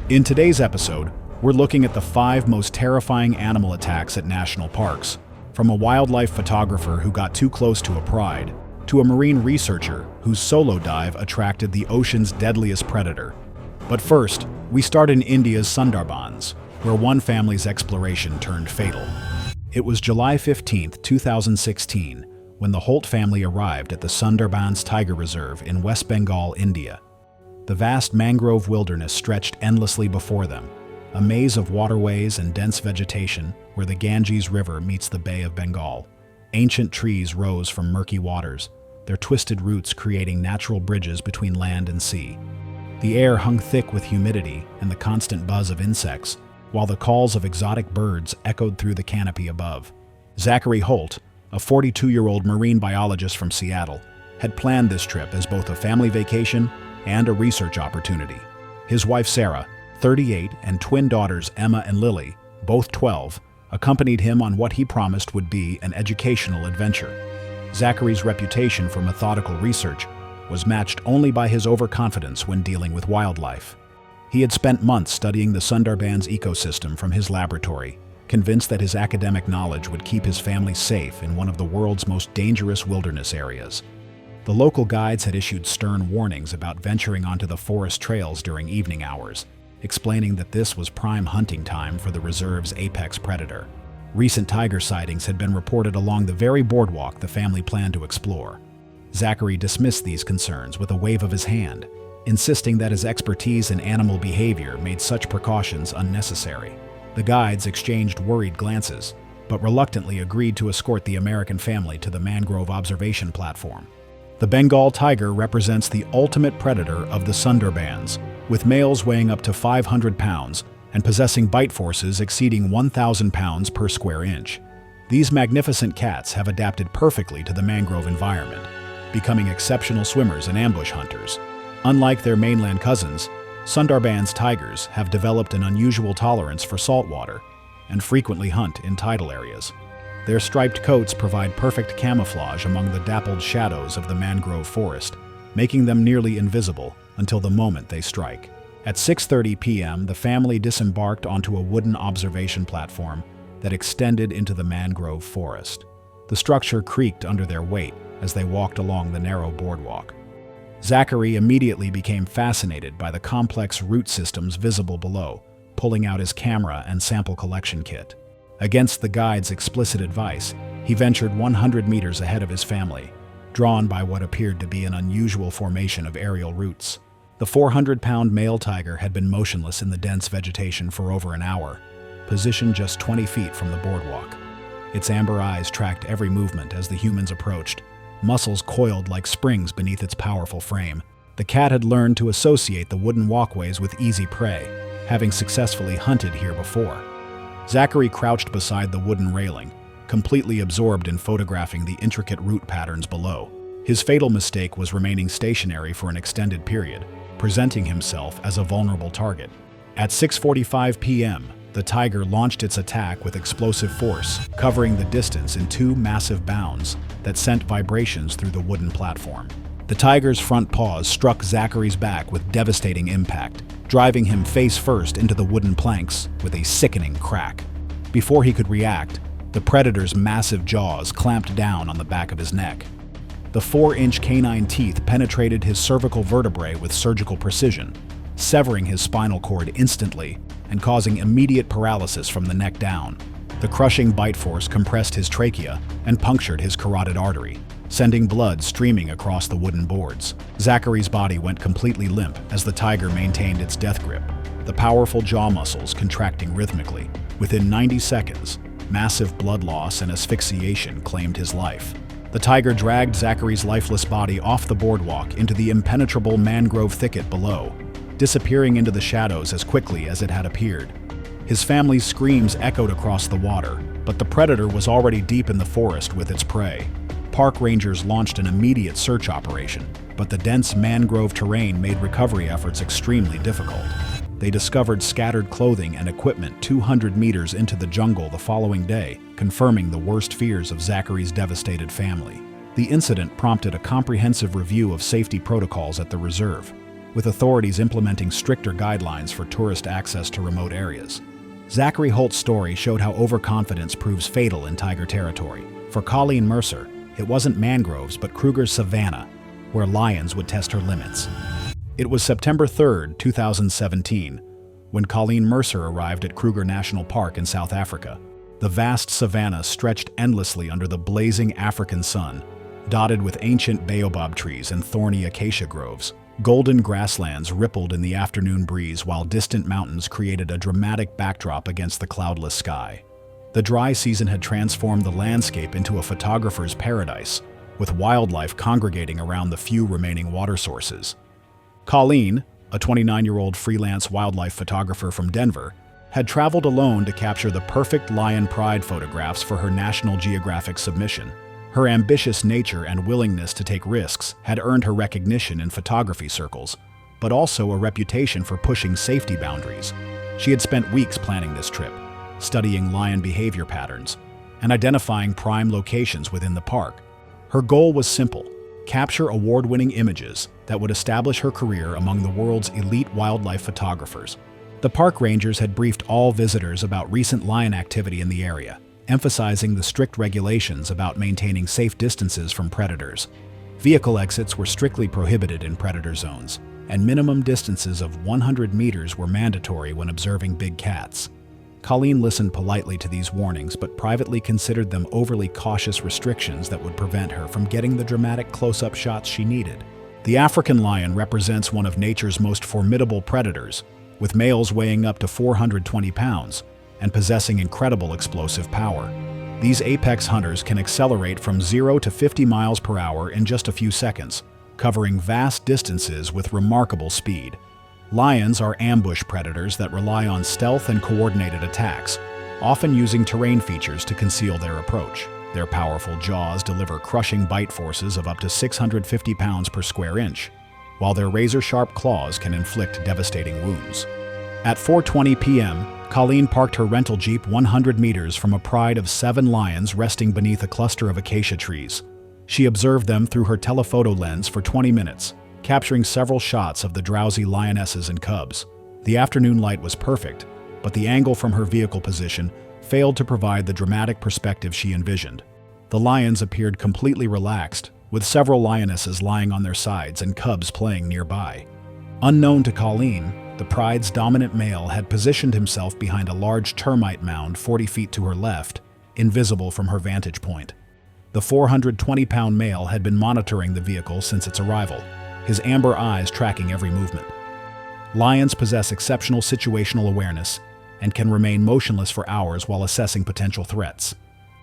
In today's episode, we're looking at the 5 most terrifying animal attacks at national parks, from a wildlife photographer who got too close to a pride, to a marine researcher whose solo dive attracted the ocean's deadliest predator. But first, we start in India's Sundarbans, where one family's exploration turned fatal. It was July 15, 2016, when the Holt family arrived at the Sundarbans Tiger Reserve in West Bengal, India. The vast mangrove wilderness stretched endlessly before them, a maze of waterways and dense vegetation where the Ganges River meets the Bay of Bengal. Ancient trees rose from murky waters, their twisted roots creating natural bridges between land and sea. The air hung thick with humidity and the constant buzz of insects, while the calls of exotic birds echoed through the canopy above. Zachary Holt, a 42-year-old marine biologist from Seattle, had planned this trip as both a family vacation and a research opportunity. His wife Sarah, 38, and twin daughters Emma and Lily, both 12, accompanied him on what he promised would be an educational adventure. Zachary's reputation for methodical research was matched only by his overconfidence when dealing with wildlife. He had spent months studying the Sundarbans ecosystem from his laboratory, convinced that his academic knowledge would keep his family safe in one of the world's most dangerous wilderness areas. The local guides had issued stern warnings about venturing onto the forest trails during evening hours, explaining that this was prime hunting time for the reserve's apex predator. Recent tiger sightings had been reported along the very boardwalk the family planned to explore. Zachary dismissed these concerns with a wave of his hand, insisting that his expertise in animal behavior made such precautions unnecessary. The guides exchanged worried glances, but reluctantly agreed to escort the American family to the mangrove observation platform. The Bengal tiger represents the ultimate predator of the Sundarbans, with males weighing up to 500 pounds and possessing bite forces exceeding 1,000 pounds per square inch. These magnificent cats have adapted perfectly to the mangrove environment, becoming exceptional swimmers and ambush hunters. Unlike their mainland cousins, Sundarbans tigers have developed an unusual tolerance for saltwater and frequently hunt in tidal areas. Their striped coats provide perfect camouflage among the dappled shadows of the mangrove forest, making them nearly invisible until the moment they strike. At 6:30 p.m., the family disembarked onto a wooden observation platform that extended into the mangrove forest. The structure creaked under their weight as they walked along the narrow boardwalk. Zachary immediately became fascinated by the complex root systems visible below, pulling out his camera and sample collection kit. Against the guide's explicit advice, he ventured 100 meters ahead of his family, drawn by what appeared to be an unusual formation of aerial roots. The 400-pound male tiger had been motionless in the dense vegetation for over an hour, positioned just 20 feet from the boardwalk. Its amber eyes tracked every movement as the humans approached, muscles coiled like springs beneath its powerful frame. The cat had learned to associate the wooden walkways with easy prey, having successfully hunted here before. Zachary crouched beside the wooden railing, completely absorbed in photographing the intricate root patterns below. His fatal mistake was remaining stationary for an extended period, presenting himself as a vulnerable target. At 6:45 p.m., the tiger launched its attack with explosive force, covering the distance in 2 massive bounds that sent vibrations through the wooden platform. The tiger's front paws struck Zachary's back with devastating impact, driving him face first into the wooden planks with a sickening crack. Before he could react, the predator's massive jaws clamped down on the back of his neck. The 4-inch canine teeth penetrated his cervical vertebrae with surgical precision, severing his spinal cord instantly and causing immediate paralysis from the neck down. The crushing bite force compressed his trachea and punctured his carotid artery, sending blood streaming across the wooden boards. Zachary's body went completely limp as the tiger maintained its death grip, the powerful jaw muscles contracting rhythmically. Within 90 seconds, massive blood loss and asphyxiation claimed his life. The tiger dragged Zachary's lifeless body off the boardwalk into the impenetrable mangrove thicket below, disappearing into the shadows as quickly as it had appeared. His family's screams echoed across the water, but the predator was already deep in the forest with its prey. Park rangers launched an immediate search operation, but the dense mangrove terrain made recovery efforts extremely difficult. They discovered scattered clothing and equipment 200 meters into the jungle the following day, confirming the worst fears of Zachary's devastated family. The incident prompted a comprehensive review of safety protocols at the reserve, with authorities implementing stricter guidelines for tourist access to remote areas. Zachary Holt's story showed how overconfidence proves fatal in tiger territory. For Colleen Mercer, it wasn't mangroves but Kruger's savanna, where lions would test her limits. It was September 3, 2017, when Colleen Mercer arrived at Kruger National Park in South Africa. The vast savanna stretched endlessly under the blazing African sun, dotted with ancient baobab trees and thorny acacia groves. Golden grasslands rippled in the afternoon breeze while distant mountains created a dramatic backdrop against the cloudless sky. The dry season had transformed the landscape into a photographer's paradise, with wildlife congregating around the few remaining water sources. Colleen, a 29-year-old freelance wildlife photographer from Denver, had traveled alone to capture the perfect lion pride photographs for her National Geographic submission. Her ambitious nature and willingness to take risks had earned her recognition in photography circles, but also a reputation for pushing safety boundaries. She had spent weeks planning this trip, studying lion behavior patterns, and identifying prime locations within the park. Her goal was simple: capture award-winning images that would establish her career among the world's elite wildlife photographers. The park rangers had briefed all visitors about recent lion activity in the area, emphasizing the strict regulations about maintaining safe distances from predators. Vehicle exits were strictly prohibited in predator zones, and minimum distances of 100 meters were mandatory when observing big cats. Colleen listened politely to these warnings, but privately considered them overly cautious restrictions that would prevent her from getting the dramatic close-up shots she needed. The African lion represents one of nature's most formidable predators, with males weighing up to 420 pounds and possessing incredible explosive power. These apex hunters can accelerate from 0 to 50 miles per hour in just a few seconds, covering vast distances with remarkable speed. Lions are ambush predators that rely on stealth and coordinated attacks, often using terrain features to conceal their approach. Their powerful jaws deliver crushing bite forces of up to 650 pounds per square inch, while their razor-sharp claws can inflict devastating wounds. At 4:20 p.m., Colleen parked her rental Jeep 100 meters from a pride of 7 lions resting beneath a cluster of acacia trees. She observed them through her telephoto lens for 20 minutes, capturing several shots of the drowsy lionesses and cubs. The afternoon light was perfect, but the angle from her vehicle position failed to provide the dramatic perspective she envisioned. The lions appeared completely relaxed, with several lionesses lying on their sides and cubs playing nearby. Unknown to Colleen, the pride's dominant male had positioned himself behind a large termite mound 40 feet to her left, invisible from her vantage point. The 420-pound male had been monitoring the vehicle since its arrival, his amber eyes tracking every movement. Lions possess exceptional situational awareness and can remain motionless for hours while assessing potential threats.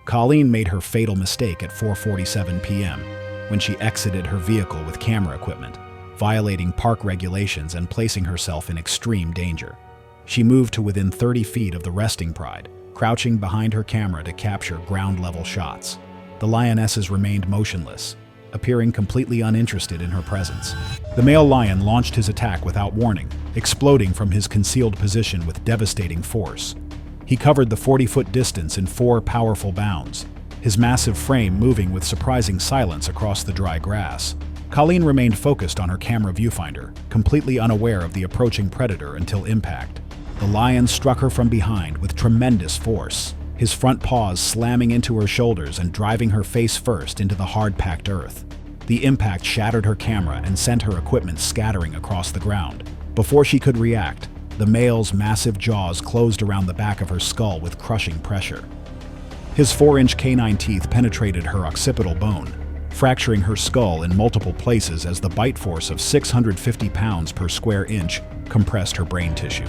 Colleen made her fatal mistake at 4:47 p.m. when she exited her vehicle with camera equipment, violating park regulations and placing herself in extreme danger. She moved to within 30 feet of the resting pride, crouching behind her camera to capture ground-level shots. The lionesses remained motionless, appearing completely uninterested in her presence. The male lion launched his attack without warning, exploding from his concealed position with devastating force. He covered the 40-foot distance in 4 powerful bounds, his massive frame moving with surprising silence across the dry grass. Colleen remained focused on her camera viewfinder, completely unaware of the approaching predator until impact. The lion struck her from behind with tremendous force, his front paws slamming into her shoulders and driving her face first into the hard-packed earth. The impact shattered her camera and sent her equipment scattering across the ground. Before she could react, the male's massive jaws closed around the back of her skull with crushing pressure. His 4-inch canine teeth penetrated her occipital bone, fracturing her skull in multiple places as the bite force of 650 pounds per square inch compressed her brain tissue.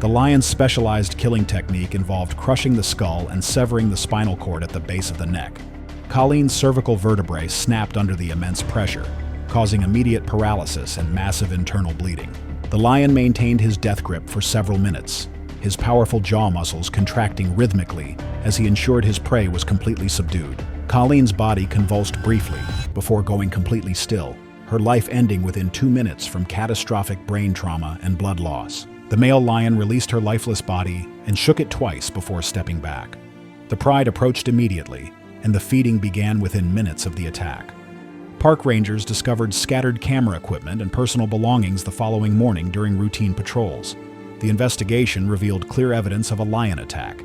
The lion's specialized killing technique involved crushing the skull and severing the spinal cord at the base of the neck. Colleen's cervical vertebrae snapped under the immense pressure, causing immediate paralysis and massive internal bleeding. The lion maintained his death grip for several minutes, his powerful jaw muscles contracting rhythmically as he ensured his prey was completely subdued. Colleen's body convulsed briefly before going completely still, her life ending within 2 minutes from catastrophic brain trauma and blood loss. The male lion released her lifeless body and shook it twice before stepping back. The pride approached immediately, and the feeding began within minutes of the attack. Park rangers discovered scattered camera equipment and personal belongings the following morning during routine patrols. The investigation revealed clear evidence of a lion attack,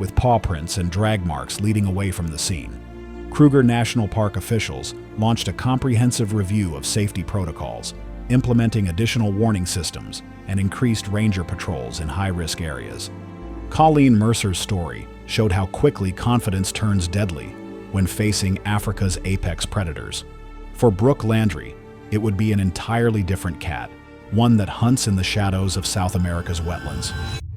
with paw prints and drag marks leading away from the scene. Kruger National Park officials launched a comprehensive review of safety protocols, implementing additional warning systems and increased ranger patrols in high-risk areas. Colleen Mercer's story showed how quickly confidence turns deadly when facing Africa's apex predators. For Brooke Landry, it would be an entirely different cat, one that hunts in the shadows of South America's wetlands.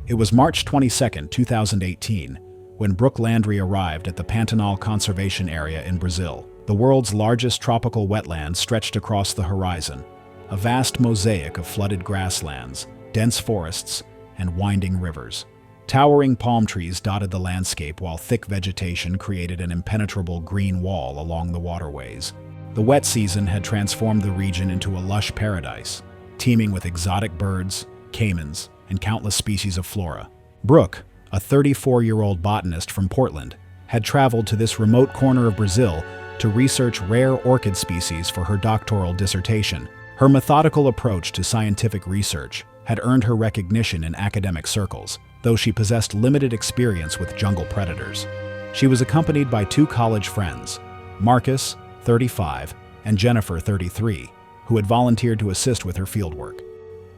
It was March 22, 2018, when Brooke Landry arrived at the Pantanal Conservation Area in Brazil. The world's largest tropical wetland stretched across the horizon, a vast mosaic of flooded grasslands, dense forests, and winding rivers. Towering palm trees dotted the landscape while thick vegetation created an impenetrable green wall along the waterways. The wet season had transformed the region into a lush paradise, teeming with exotic birds, caimans, and countless species of flora. Brooke, a 34-year-old botanist from Portland, had traveled to this remote corner of Brazil to research rare orchid species for her doctoral dissertation. Her methodical approach to scientific research had earned her recognition in academic circles, though she possessed limited experience with jungle predators. She was accompanied by two college friends, Marcus, 35, and Jennifer, 33, who had volunteered to assist with her fieldwork.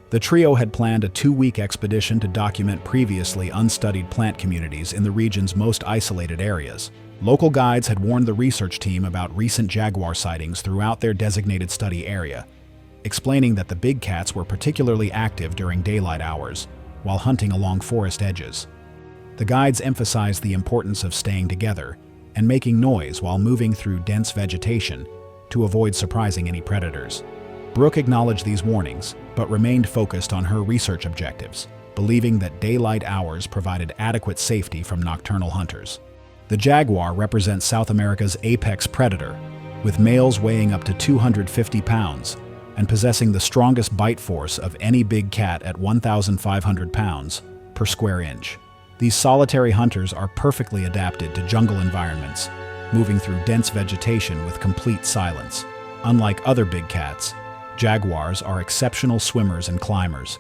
The trio had planned a 2-week expedition to document previously unstudied plant communities in the region's most isolated areas. Local guides had warned the research team about recent jaguar sightings throughout their designated study area, explaining that the big cats were particularly active during daylight hours, while hunting along forest edges. The guides emphasized the importance of staying together and making noise while moving through dense vegetation to avoid surprising any predators. Brooke acknowledged these warnings, but remained focused on her research objectives, believing that daylight hours provided adequate safety from nocturnal hunters. The jaguar represents South America's apex predator, with males weighing up to 250 pounds and possessing the strongest bite force of any big cat at 1,500 pounds per square inch. These solitary hunters are perfectly adapted to jungle environments, moving through dense vegetation with complete silence. Unlike other big cats, jaguars are exceptional swimmers and climbers,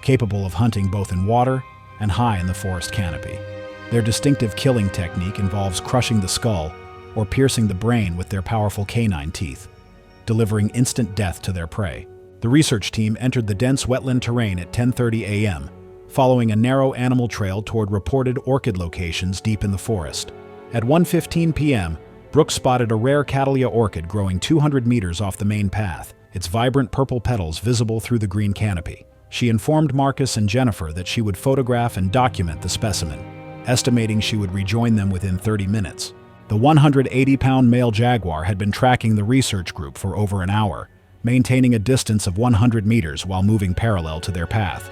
capable of hunting both in water and high in the forest canopy. Their distinctive killing technique involves crushing the skull or piercing the brain with their powerful canine teeth, delivering instant death to their prey. The research team entered the dense wetland terrain at 10:30 a.m., following a narrow animal trail toward reported orchid locations deep in the forest. At 1:15 p.m., Brooke spotted a rare Cattleya orchid growing 200 meters off the main path, its vibrant purple petals visible through the green canopy. She informed Marcus and Jennifer that she would photograph and document the specimen, estimating she would rejoin them within 30 minutes. The 180-pound male jaguar had been tracking the research group for over an hour, maintaining a distance of 100 meters while moving parallel to their path.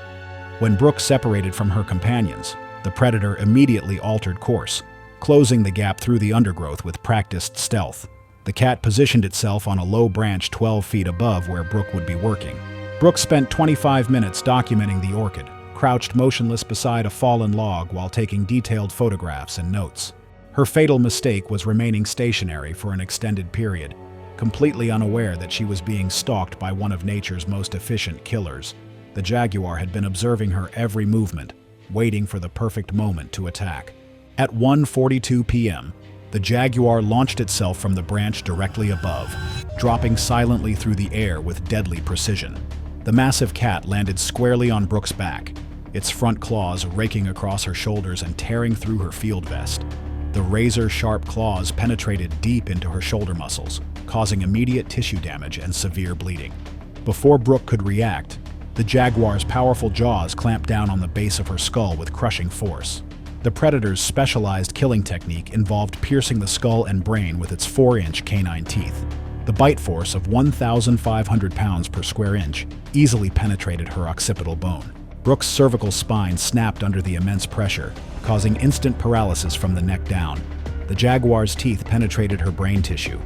When Brooke separated from her companions, the predator immediately altered course, closing the gap through the undergrowth with practiced stealth. The cat positioned itself on a low branch 12 feet above where Brooke would be working. Brooke spent 25 minutes documenting the orchid, crouched motionless beside a fallen log while taking detailed photographs and notes. Her fatal mistake was remaining stationary for an extended period, completely unaware that she was being stalked by one of nature's most efficient killers. The jaguar had been observing her every movement, waiting for the perfect moment to attack. At 1:42 p.m., the jaguar launched itself from the branch directly above, dropping silently through the air with deadly precision. The massive cat landed squarely on Brooke's back, its front claws raking across her shoulders and tearing through her field vest. The razor-sharp claws penetrated deep into her shoulder muscles, causing immediate tissue damage and severe bleeding. Before Brooke could react, the jaguar's powerful jaws clamped down on the base of her skull with crushing force. The predator's specialized killing technique involved piercing the skull and brain with its 4-inch canine teeth. The bite force of 1,500 pounds per square inch easily penetrated her occipital bone. Brooke's cervical spine snapped under the immense pressure, causing instant paralysis from the neck down. The jaguar's teeth penetrated her brain tissue,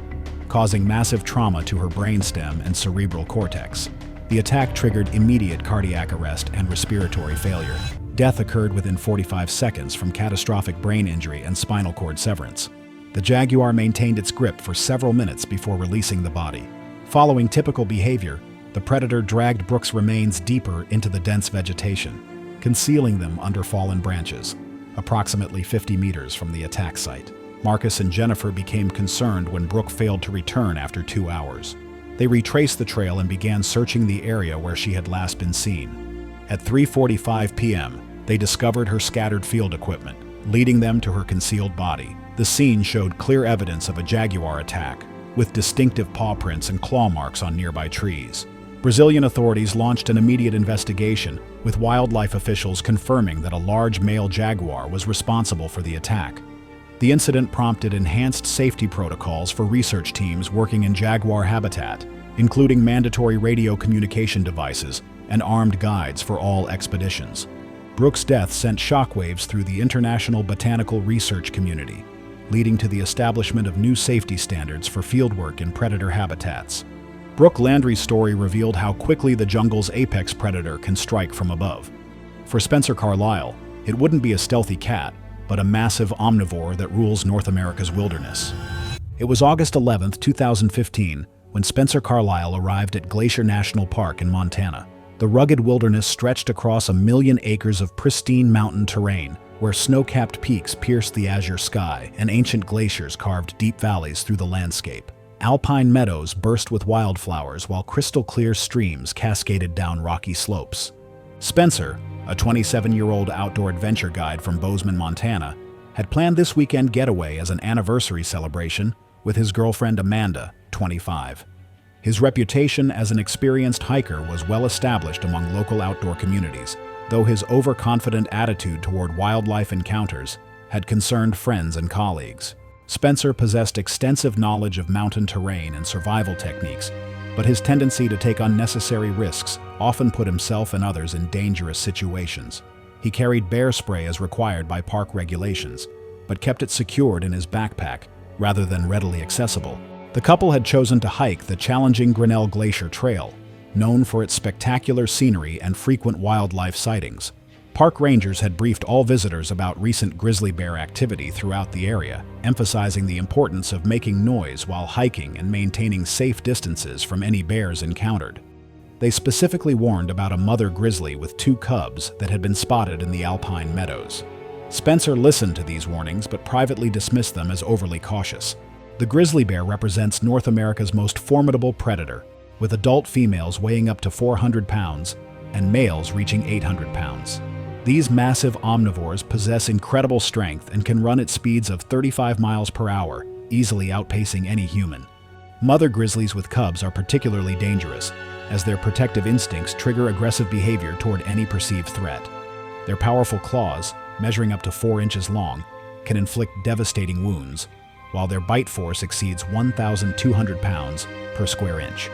causing massive trauma to her brainstem and cerebral cortex. The attack triggered immediate cardiac arrest and respiratory failure. Death occurred within 45 seconds from catastrophic brain injury and spinal cord severance. The jaguar maintained its grip for several minutes before releasing the body. Following typical behavior, the predator dragged Brooke's remains deeper into the dense vegetation, concealing them under fallen branches, approximately 50 meters from the attack site. Marcus and Jennifer became concerned when Brooke failed to return after 2 hours. They retraced the trail and began searching the area where she had last been seen. At 3:45 p.m., they discovered her scattered field equipment, leading them to her concealed body. The scene showed clear evidence of a jaguar attack, with distinctive paw prints and claw marks on nearby trees. Brazilian authorities launched an immediate investigation, with wildlife officials confirming that a large male jaguar was responsible for the attack. The incident prompted enhanced safety protocols for research teams working in jaguar habitat, including mandatory radio communication devices and armed guides for all expeditions. Brooke's death sent shockwaves through the international botanical research community, leading to the establishment of new safety standards for fieldwork in predator habitats. Brooke Landry's story revealed how quickly the jungle's apex predator can strike from above. For Spencer Carlisle, it wouldn't be a stealthy cat, but a massive omnivore that rules North America's wilderness. It was August 11, 2015, when Spencer Carlisle arrived at Glacier National Park in Montana. The rugged wilderness stretched across 1 million acres of pristine mountain terrain, where snow-capped peaks pierced the azure sky and ancient glaciers carved deep valleys through the landscape. Alpine meadows burst with wildflowers while crystal-clear streams cascaded down rocky slopes. Spencer, a 27-year-old outdoor adventure guide from Bozeman, Montana, had planned this weekend getaway as an anniversary celebration with his girlfriend Amanda, 25. His reputation as an experienced hiker was well established among local outdoor communities, though his overconfident attitude toward wildlife encounters had concerned friends and colleagues. Spencer possessed extensive knowledge of mountain terrain and survival techniques, but his tendency to take unnecessary risks often put himself and others in dangerous situations. He carried bear spray as required by park regulations, but kept it secured in his backpack rather than readily accessible. The couple had chosen to hike the challenging Grinnell Glacier Trail, known for its spectacular scenery and frequent wildlife sightings. Park rangers had briefed all visitors about recent grizzly bear activity throughout the area, emphasizing the importance of making noise while hiking and maintaining safe distances from any bears encountered. They specifically warned about a mother grizzly with 2 cubs that had been spotted in the alpine meadows. Spencer listened to these warnings but privately dismissed them as overly cautious. The grizzly bear represents North America's most formidable predator, with adult females weighing up to 400 pounds and males reaching 800 pounds. These massive omnivores possess incredible strength and can run at speeds of 35 miles per hour, easily outpacing any human. Mother grizzlies with cubs are particularly dangerous, as their protective instincts trigger aggressive behavior toward any perceived threat. Their powerful claws, measuring up to 4 inches long, can inflict devastating wounds, while their bite force exceeds 1,200 pounds per square inch.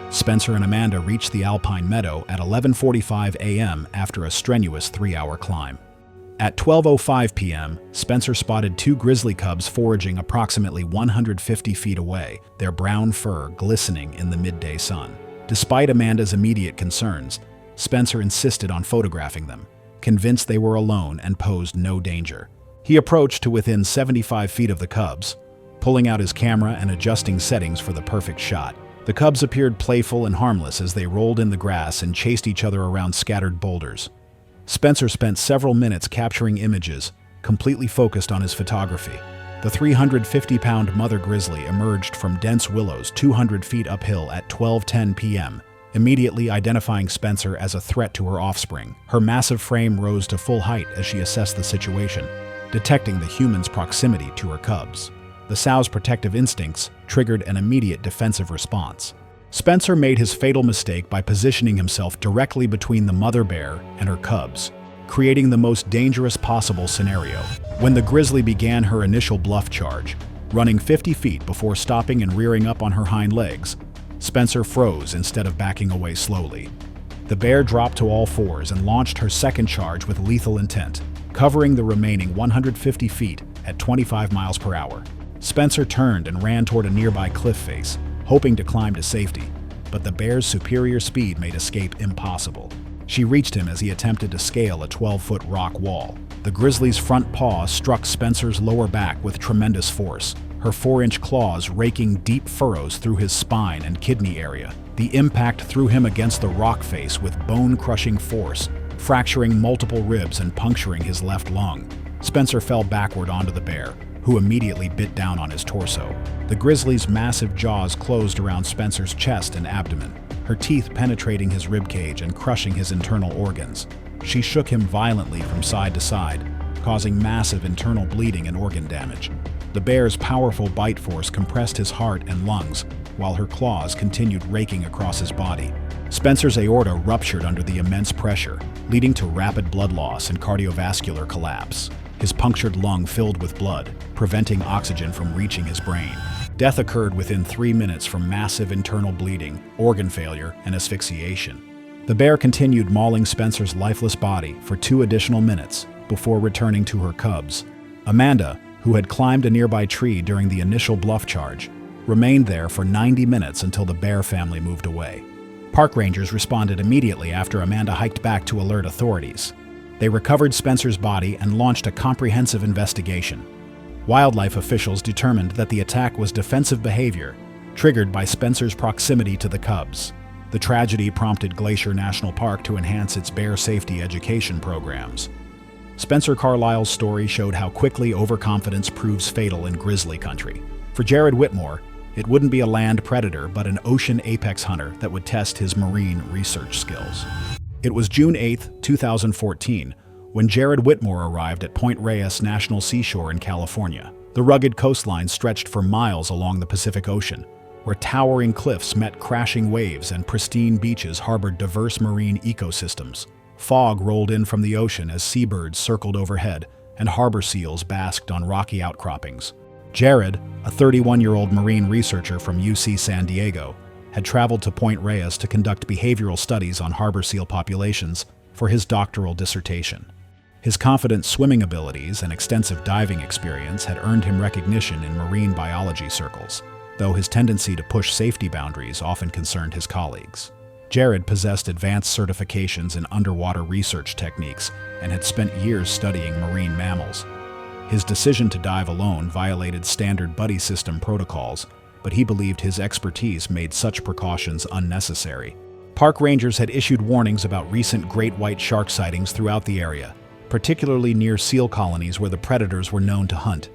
Spencer and Amanda reached the alpine meadow at 11:45 a.m. after a strenuous 3-hour climb. At 12:05 p.m., Spencer spotted 2 grizzly cubs foraging approximately 150 feet away, their brown fur glistening in the midday sun. Despite Amanda's immediate concerns, Spencer insisted on photographing them, convinced they were alone and posed no danger. He approached to within 75 feet of the cubs, pulling out his camera and adjusting settings for the perfect shot. The cubs appeared playful and harmless as they rolled in the grass and chased each other around scattered boulders. Spencer spent several minutes capturing images, completely focused on his photography. The 350-pound mother grizzly emerged from dense willows 200 feet uphill at 12:10 p.m., immediately identifying Spencer as a threat to her offspring. Her massive frame rose to full height as she assessed the situation, detecting the human's proximity to her cubs. The sow's protective instincts triggered an immediate defensive response. Spencer made his fatal mistake by positioning himself directly between the mother bear and her cubs, creating the most dangerous possible scenario. When the grizzly began her initial bluff charge, running 50 feet before stopping and rearing up on her hind legs, Spencer froze instead of backing away slowly. The bear dropped to all fours and launched her second charge with lethal intent, covering the remaining 150 feet at 25 miles per hour. Spencer turned and ran toward a nearby cliff face, hoping to climb to safety, but the bear's superior speed made escape impossible. She reached him as he attempted to scale a 12-foot rock wall. The grizzly's front paw struck Spencer's lower back with tremendous force, her 4-inch claws raking deep furrows through his spine and kidney area. The impact threw him against the rock face with bone-crushing force, fracturing multiple ribs and puncturing his left lung. Spencer fell backward onto the bear, who immediately bit down on his torso. The grizzly's massive jaws closed around Spencer's chest and abdomen, her teeth penetrating his ribcage and crushing his internal organs. She shook him violently from side to side, causing massive internal bleeding and organ damage. The bear's powerful bite force compressed his heart and lungs, while her claws continued raking across his body. Spencer's aorta ruptured under the immense pressure, leading to rapid blood loss and cardiovascular collapse. His punctured lung filled with blood, preventing oxygen from reaching his brain. Death occurred within 3 minutes from massive internal bleeding, organ failure, and asphyxiation. The bear continued mauling Spencer's lifeless body for 2 additional minutes before returning to her cubs. Amanda, who had climbed a nearby tree during the initial bluff charge, remained there for 90 minutes until the bear family moved away. Park rangers responded immediately after Amanda hiked back to alert authorities. They recovered Spencer's body and launched a comprehensive investigation. Wildlife officials determined that the attack was defensive behavior, triggered by Spencer's proximity to the cubs. The tragedy prompted Glacier National Park to enhance its bear safety education programs. Spencer Carlisle's story showed how quickly overconfidence proves fatal in grizzly country. For Jared Whitmore, it wouldn't be a land predator but an ocean apex hunter that would test his marine research skills. It was June 8, 2014, when Jared Whitmore arrived at Point Reyes National Seashore in California. The rugged coastline stretched for miles along the Pacific Ocean, where towering cliffs met crashing waves and pristine beaches harbored diverse marine ecosystems. Fog rolled in from the ocean as seabirds circled overhead and harbor seals basked on rocky outcroppings. Jared, a 31-year-old marine researcher from UC San Diego, had traveled to Point Reyes to conduct behavioral studies on harbor seal populations for his doctoral dissertation. His confident swimming abilities and extensive diving experience had earned him recognition in marine biology circles, though his tendency to push safety boundaries often concerned his colleagues. Jared possessed advanced certifications in underwater research techniques and had spent years studying marine mammals. His decision to dive alone violated standard buddy system protocols, but he believed his expertise made such precautions unnecessary. Park rangers had issued warnings about recent great white shark sightings throughout the area, particularly near seal colonies where the predators were known to hunt.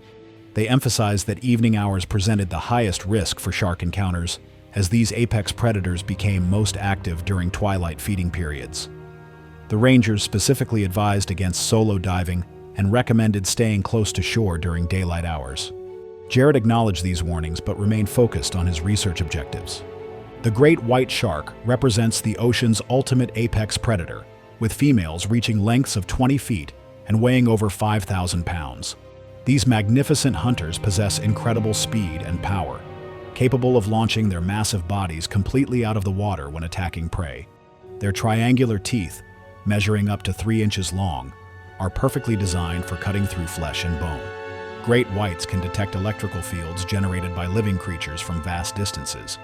They emphasized that evening hours presented the highest risk for shark encounters, as these apex predators became most active during twilight feeding periods. The rangers specifically advised against solo diving and recommended staying close to shore during daylight hours. Jared acknowledged these warnings but remained focused on his research objectives. The great white shark represents the ocean's ultimate apex predator, with females reaching lengths of 20 feet and weighing over 5,000 pounds. These magnificent hunters possess incredible speed and power, capable of launching their massive bodies completely out of the water when attacking prey. Their triangular teeth, measuring up to 3 inches long, are perfectly designed for cutting through flesh and bone. Great whites can detect electrical fields generated by living creatures from vast distances.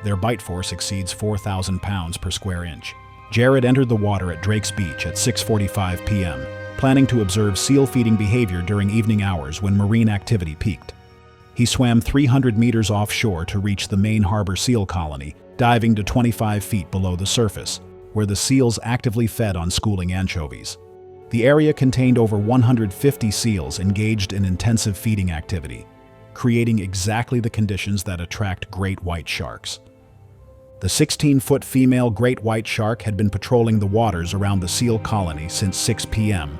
Their bite force exceeds 4,000 pounds per square inch. Jared entered the water at Drake's Beach at 6:45 p.m., planning to observe seal feeding behavior during evening hours when marine activity peaked. He swam 300 meters offshore to reach the main harbor seal colony, diving to 25 feet below the surface, where the seals actively fed on schooling anchovies. The area contained over 150 seals engaged in intensive feeding activity, creating exactly the conditions that attract great white sharks. The 16-foot female great white shark had been patrolling the waters around the seal colony since 6 p.m.,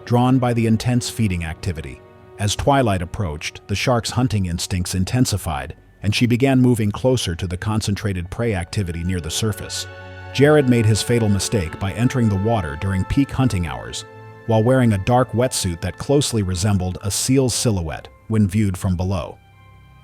drawn by the intense feeding activity. As twilight approached, the shark's hunting instincts intensified, and she began moving closer to the concentrated prey activity near the surface. Jared made his fatal mistake by entering the water during peak hunting hours, while wearing a dark wetsuit that closely resembled a seal's silhouette when viewed from below.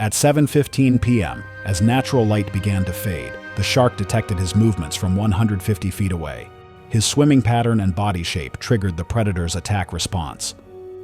At 7:15 p.m., as natural light began to fade, the shark detected his movements from 150 feet away. His swimming pattern and body shape triggered the predator's attack response.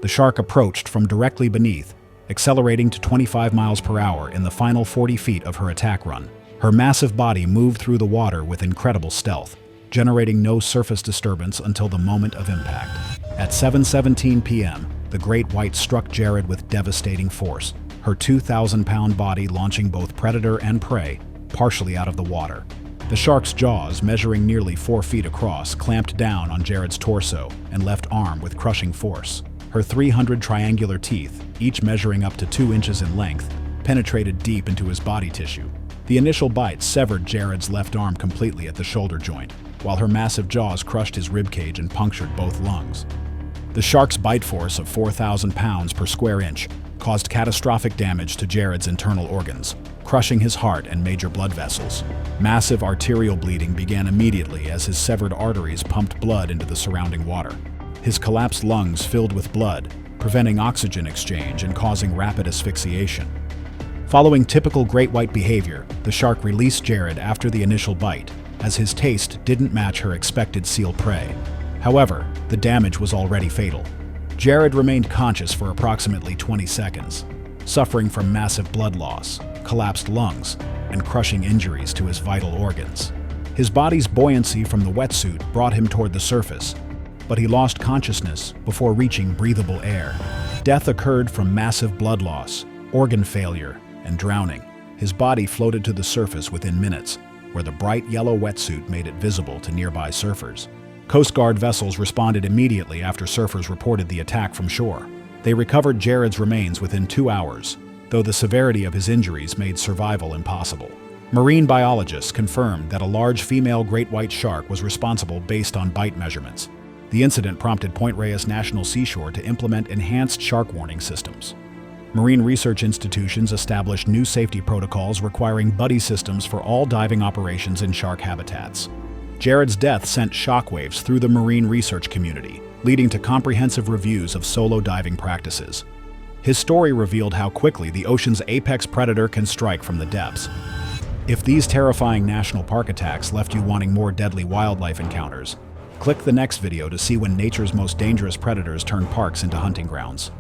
The shark approached from directly beneath, accelerating to 25 miles per hour in the final 40 feet of her attack run. Her massive body moved through the water with incredible stealth, generating no surface disturbance until the moment of impact. At 7:17 p.m., the great white struck Jared with devastating force, her 2,000-pound body launching both predator and prey partially out of the water. The shark's jaws, measuring nearly 4 feet across, clamped down on Jared's torso and left arm with crushing force. Her 300 triangular teeth, each measuring up to 2 inches in length, penetrated deep into his body tissue. The initial bite severed Jared's left arm completely at the shoulder joint, while her massive jaws crushed his ribcage and punctured both lungs. The shark's bite force of 4,000 pounds per square inch caused catastrophic damage to Jared's internal organs, crushing his heart and major blood vessels. Massive arterial bleeding began immediately as his severed arteries pumped blood into the surrounding water. His collapsed lungs filled with blood, preventing oxygen exchange and causing rapid asphyxiation. Following typical great white behavior, the shark released Jared after the initial bite, as his taste didn't match her expected seal prey. However, the damage was already fatal. Jared remained conscious for approximately 20 seconds, suffering from massive blood loss, collapsed lungs, and crushing injuries to his vital organs. His body's buoyancy from the wetsuit brought him toward the surface, but he lost consciousness before reaching breathable air. Death occurred from massive blood loss, organ failure, and drowning. His body floated to the surface within minutes, where the bright yellow wetsuit made it visible to nearby surfers. Coast Guard vessels responded immediately after surfers reported the attack from shore. They recovered Jared's remains within 2 hours, though the severity of his injuries made survival impossible. Marine biologists confirmed that a large female great white shark was responsible based on bite measurements. The incident prompted Point Reyes National Seashore to implement enhanced shark warning systems. Marine research institutions established new safety protocols requiring buddy systems for all diving operations in shark habitats. Jared's death sent shockwaves through the marine research community, leading to comprehensive reviews of solo diving practices. His story revealed how quickly the ocean's apex predator can strike from the depths. If these terrifying national park attacks left you wanting more deadly wildlife encounters, click the next video to see when nature's most dangerous predators turn parks into hunting grounds.